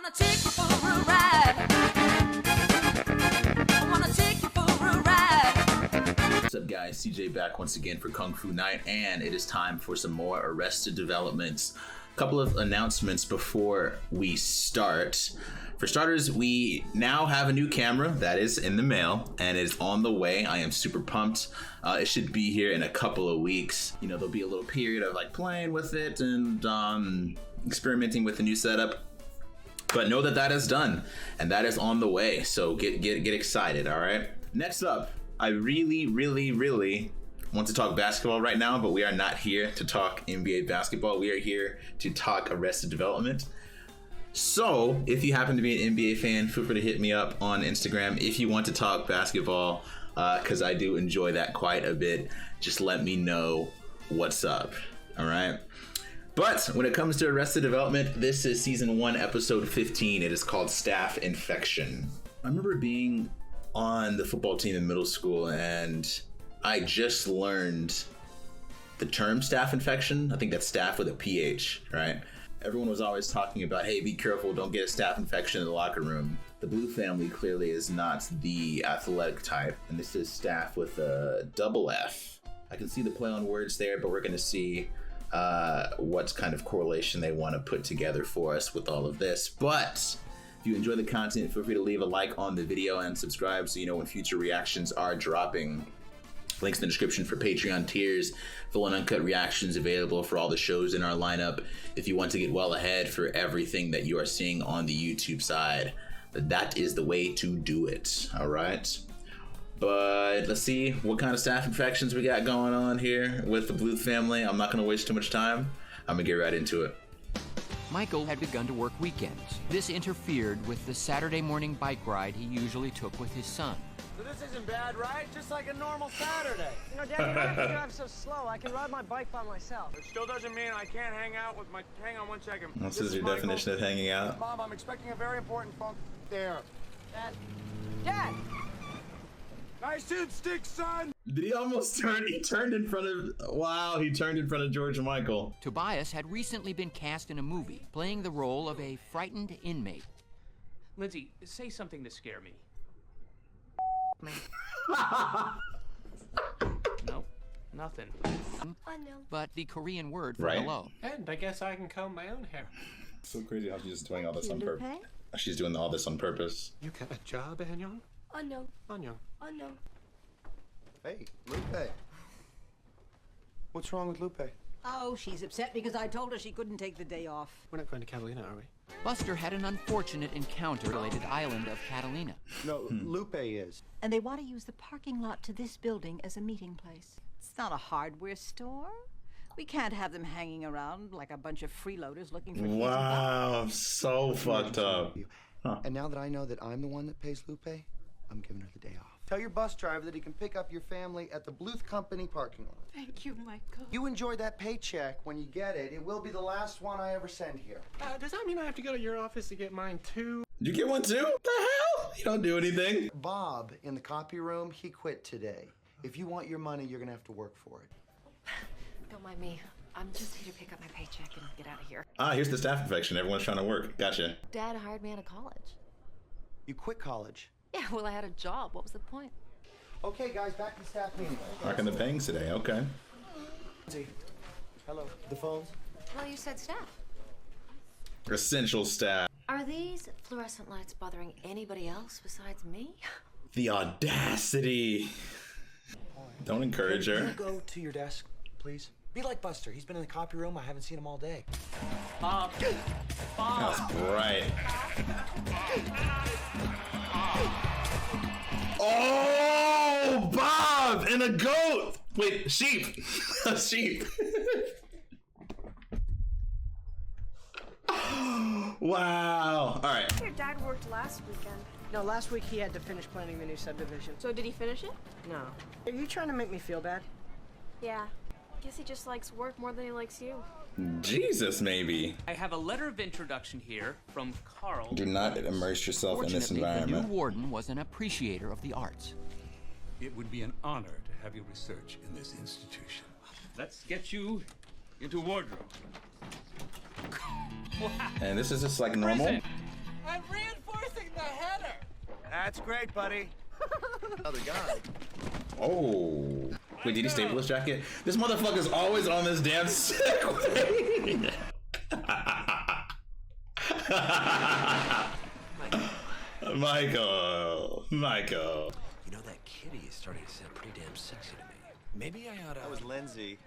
wanna take you for a ride. I wanna take you for a ride. What's up, guys? CJ back once again for Kung Fu Night, and it is time for some more Arrested Developments. A couple of announcements before we start. For starters, we now have a new camera that is in the mail and is on the way. I am super pumped. It should be here in a couple of weeks. You know, there'll be a little period of like playing with it and experimenting with the new setup. But know that that is done and that is on the way. So get excited, all right? Next up, I really want to talk basketball right now, but we are not here to talk NBA basketball. We are here to talk Arrested Development. So if you happen to be an NBA fan, feel free to hit me up on Instagram if you want to talk basketball, because I do enjoy that quite a bit. Just let me know what's up, all right? But when it comes to Arrested Development, this is season 1, episode 15. It is called Staph Infection. I remember being on the football team in middle school, and I just learned the term staph infection. I think that's staph with a PH, right? Everyone was always talking about, hey, be careful, don't get a staph infection in the locker room. The Blue family clearly is not the athletic type, and this is staph with a double F. I can see the play on words there, but we're going to see what kind of correlation they want to put together for us with all of this. But if you enjoy the content, feel free to leave a like on the video and subscribe so you know when future reactions are dropping. Links in the description for Patreon tiers, full and uncut reactions available for all the shows in our lineup. If you want to get well ahead for everything that you are seeing on the YouTube side, that is the way to do it, all right? But let's see what kind of staph infections we got going on here with the Blue family. I'm not gonna waste too much time. I'm gonna get right into it. Michael had begun to work weekends. This interfered with the Saturday morning bike ride he usually took with his son. So this isn't bad, right? Just like a normal Saturday. You know, Dad, you don't have to drive so slow. I can ride my bike by myself. It still doesn't mean I can't hang out with my... Hang on one second. This is your Michael. definition of hanging out. Mom, I'm expecting a very important phone... There. Dad. Dad! Nice suit stick, son! Did he almost turn? He turned in front of... Wow, he turned in front of George Michael. Tobias had recently been cast in a movie, playing the role of a frightened inmate. Lindsay, say something to scare me. No, nothing. I know. But the Korean word for Right. hello. And I guess I can comb my own hair. So crazy how she's doing all this on Lupe? purpose. She's doing all this on purpose. You got a job, Anyong? I know. Anyong. I know. Hey, Lupe. What's wrong with Lupe? Oh, she's upset because I told her she couldn't take the day off. We're not going to Catalina, are we? Buster had an unfortunate encounter related island of Catalina. No, Lupe is. And they want to use the parking lot to this building as a meeting place. It's not a hardware store. We can't have them hanging around like a bunch of freeloaders looking for keys and Wow, so fucked up. Huh. And now that I know that I'm the one that pays Lupe, I'm giving her the day off. Tell your bus driver that he can pick up your family at the Bluth Company parking lot. Thank you, Michael. You enjoy that paycheck when you get it. It will be the last one I ever send here. Does that mean I have to go to your office to get mine too? Did you get one too? What the hell? You don't do anything. Bob in the copy room, he quit today. If you want your money, you're gonna have to work for it. Don't mind me. I'm just here to pick up my paycheck and get out of here. Ah, here's the staph infection. Everyone's trying to work. Gotcha. Dad hired me out of college. You quit college. Yeah, well, I had a job. What was the point? Okay, guys, back to staff meeting. Rocking the bangs today. Okay. Hello. The phones? Well, you said staff. Essential staph. Are these fluorescent lights bothering anybody else besides me? The audacity. Don't encourage Can you her. go to your desk, please? Be like Buster. He's been in the copy room. I haven't seen him all day. That's bright. Oh, Bob and a goat. Wait, sheep. A sheep. Wow. All right. Your dad worked last weekend. No, last week he had to finish planning the new subdivision. So did he finish it? No. Are you trying to make me feel bad? Yeah. Guess he just likes work more than he likes you. Jesus, maybe. I have a letter of introduction here from Carl. Do not immerse yourself in this Fortunately, the new environment. warden was an appreciator of the arts. It would be an honor to have you research in this institution. Let's get you into wardrobe. And this is just like normal. Prison. I'm reinforcing the header. That's great, buddy. Other guy. Oh. Wait, did he staple his jacket? This motherfucker's always on this damn Segway. Michael. You know, that kitty is starting to sound pretty damn sexy to me. Maybe I oughta... That was Lindsay.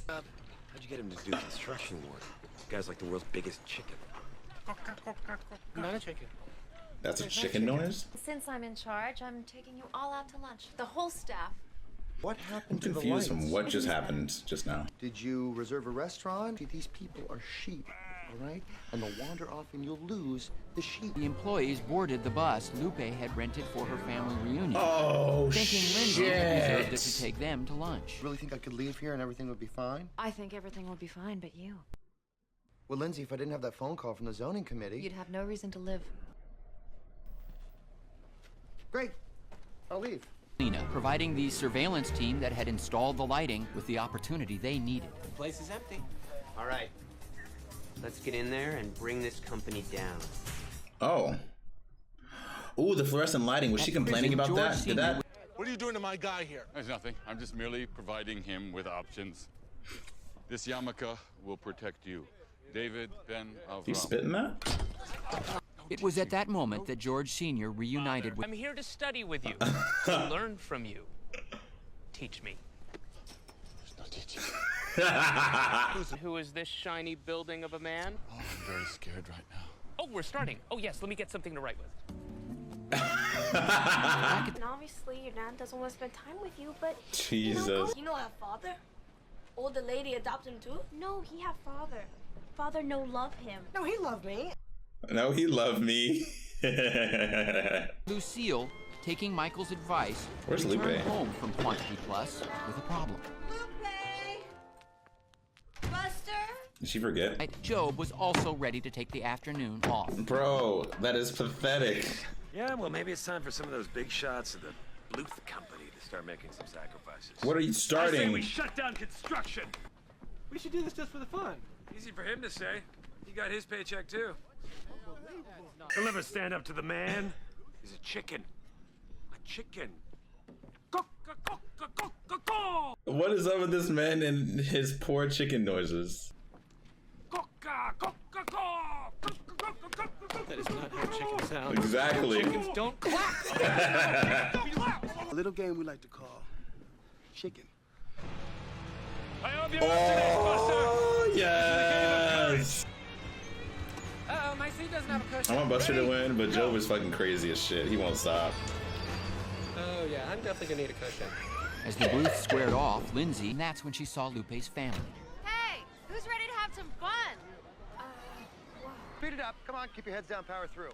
How'd you get him to do construction work? Guy's like the world's biggest chicken. Not a chicken. That's a chicken noise? Since I'm in charge, I'm taking you all out to lunch. The whole staff. What I'm happened to the confused lights? from what just happened just now. Did you reserve a restaurant? See, these people are sheep, all right? And they'll wander off and you'll lose the sheep. The employees boarded the bus Lupe had rented for her family reunion. Oh, thinking Lindsay had reserved it to take them to lunch. Really think I could leave here and everything would be fine? I think everything will be fine, but you. Well, Lindsay, if I didn't have that phone call from the zoning committee... You'd have no reason to live. Great. I'll leave. Lena, providing the surveillance team that had installed the lighting with the opportunity they needed. The place is empty. All right. Let's get in there and bring this company down. Oh. Ooh, the fluorescent lighting. Was she complaining about that? Did that? What are you doing to my guy here? There's nothing. I'm just merely providing him with options. This yarmulke will protect you. David Ben Avram. You spitting that? It was at that moment that George Sr. reunited with... I'm here to study with you, to learn from you. Teach me. There's no teaching. Who is this shiny building of a man? Oh, I'm very scared right now. Oh, we're starting. Oh, yes, let me get something to write with. And obviously, your dad doesn't want to spend time with you, but... Jesus. You know our father? Older lady adopted him too? No, he have father. Father no love him. No, he loved me. No, he loved me. Lucille, taking Michael's advice, Where's returned Lupe? home from Quantity Plus with a problem. Buster? Did she forget? Job was also ready to take the afternoon off. Bro, that is pathetic. Yeah, well, maybe it's time for some of those big shots of the Bluth Company to start making some sacrifices. What are you starting? I say we shut down construction. We should do this just for the fun. Easy for him to say. He got his paycheck, too. He'll never stand up to the man. He's a chicken. A chicken. What is up with this man and his poor chicken noises? That is not how chickens sound. Exactly. Chickens don't clap. A little game we like to call chicken. Oh, yes. Uh-oh, my seat doesn't have a cushion. I want Buster to win, but Job is fucking crazy as shit. He won't stop. Oh, yeah, I'm definitely gonna need a cushion. As the booth squared off, Lindsay, and that's when she saw Lupe's family. Hey, who's ready to have some fun? Speed it up. Come on, keep your heads down, power through.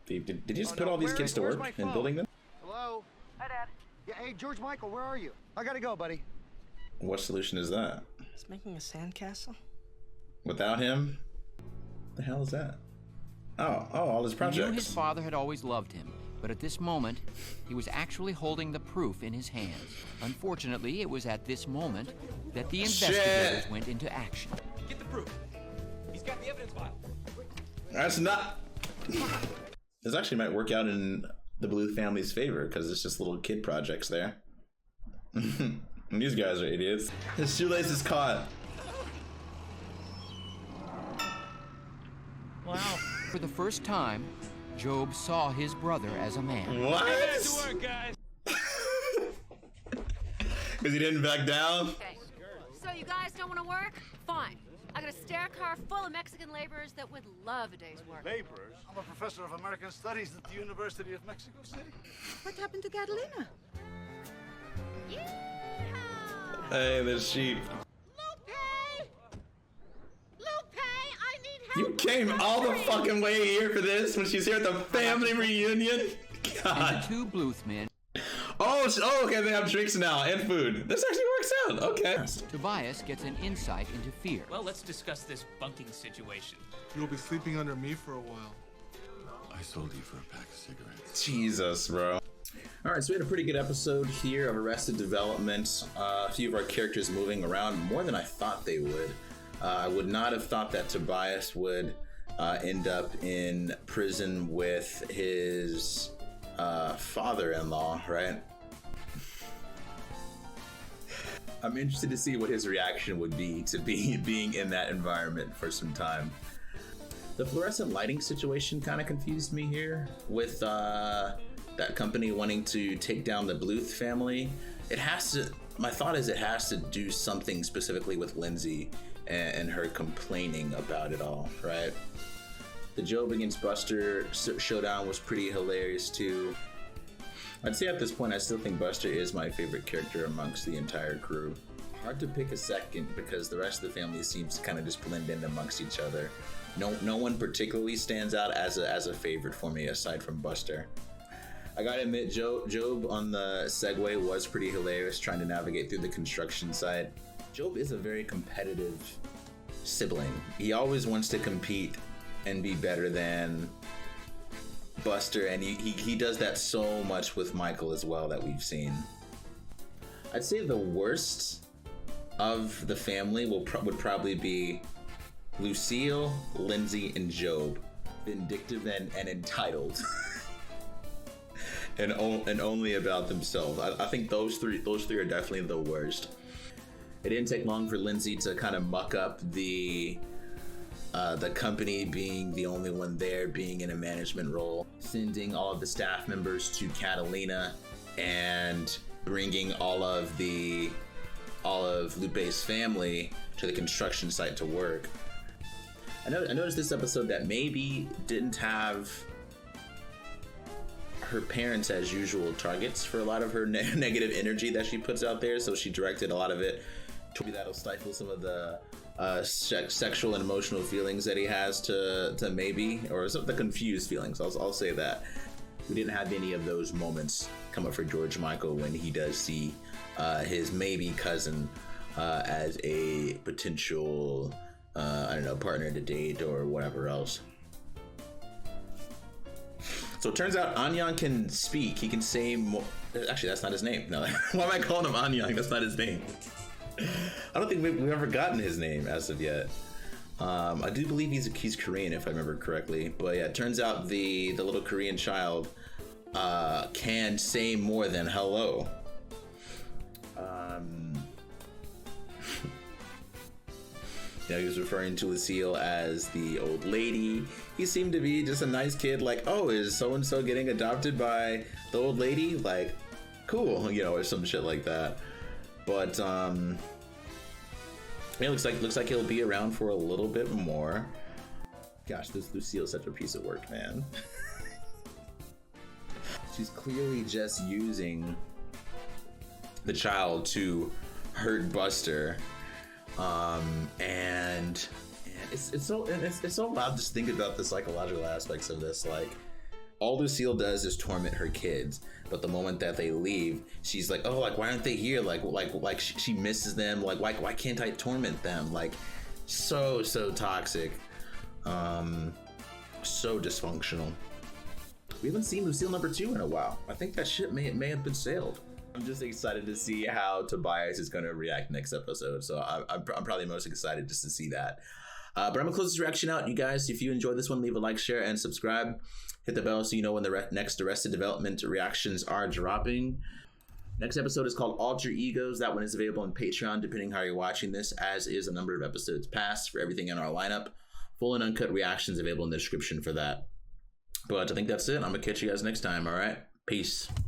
Did you just put all these kids to work in building them? Hello? Hi, Dad. Yeah, hey, George Michael, where are you? I gotta go, buddy. What solution is that? He's making a sandcastle. Without him? The hell is that? Oh, all his He knew his projects. father had always loved him, but at this moment, he was actually holding the proof in his hands. Unfortunately, it was at this moment that the investigators went into action. Get the proof. He's got the evidence file. That's not. This actually might work out in the Bluth family's favor because it's just little kid projects there. These guys are idiots. His shoelace is caught. Wow. For the first time, Job saw his brother as a man. What? Get to work, guys. Because he didn't back down? Okay. So you guys don't want to work? Fine. I got a stair car full of Mexican laborers that would love a day's work. Laborers? I'm a professor of American Studies at the University of Mexico City. What happened to Catalina? Hey, the sheep. You came all the fucking way here for this when she's here at the family reunion? God. And the two Bluth men. Oh, okay, they have drinks now and food. This actually works out. Okay. Tobias gets an insight into fear. Well, let's discuss this bunking situation. You'll be sleeping under me for a while. I sold you for a pack of cigarettes. Jesus, bro. All right, so we had a pretty good episode here of Arrested Development. A few of our characters moving around more than I thought they would. I would not have thought that Tobias would end up in prison with his father-in-law, right? I'm interested to see what his reaction would be to being in that environment for some time. The fluorescent lighting situation kind of confused me here with that company wanting to take down the Bluth family. My thought is it has to do something specifically with Lindsay and her complaining about it all, right? The Job against Buster showdown was pretty hilarious too. I'd say at this point I still think Buster is my favorite character amongst the entire crew. Hard to pick a second because the rest of the family seems to kind of just blend in amongst each other. No one particularly stands out as a favorite for me aside from Buster. I gotta admit, Job on the Segway was pretty hilarious trying to navigate through the construction site. Job is a very competitive sibling. He always wants to compete and be better than Buster, and he does that so much with Michael as well that we've seen. I'd say the worst of the family would probably be Lucille, Lindsay, and Job. Vindictive and entitled. and only about themselves. I think those three are definitely the worst. It didn't take long for Lindsay to kind of muck up the company, being the only one there, being in a management role, sending all of the staff members to Catalina and bringing all of Lupe's family to the construction site to work. I noticed this episode that maybe didn't have her parents as usual targets for a lot of her negative energy that she puts out there, so she directed a lot of it to that'll stifle some of the sexual and emotional feelings that he has to maybe, or some of the confused feelings. I'll say that. We didn't have any of those moments come up for George Michael when he does see his maybe cousin as a potential partner to date or whatever else. So it turns out Anyang can speak. He can say more. Actually, that's not his name. No, why am I calling him Anyang? That's not his name. I don't think we've ever gotten his name as of yet. I do believe he's Korean, if I remember correctly. But yeah, it turns out the little Korean child can say more than hello. Yeah, he was referring to Lucille as the old lady. He seemed to be just a nice kid, like, oh, is so-and-so getting adopted by the old lady? Like, cool, or some shit like that. But it looks like he'll be around for a little bit more. Gosh, this Lucille's such a piece of work, man. She's clearly just using the child to hurt Buster. And it's so wild just think about the psychological aspects of this. Like, all Lucille does is torment her kids, but the moment that they leave, she's like, oh, like, why aren't they here? Like she misses them. Like, why can't I torment them? Like, so toxic, so dysfunctional. We haven't seen Lucille number 2 in a while. I think that ship may have been sailed. I'm just excited to see how Tobias is going to react next episode. So I'm probably most excited just to see that. But I'm going to close this reaction out. You guys, if you enjoyed this one, leave a like, share, and subscribe. Hit the bell so you know when the next Arrested Development reactions are dropping. Next episode is called Alter Egos. That one is available on Patreon, depending how you're watching this, as is a number of episodes past for everything in our lineup. Full and uncut reactions available in the description for that. But I think that's it. I'm going to catch you guys next time, all right? Peace.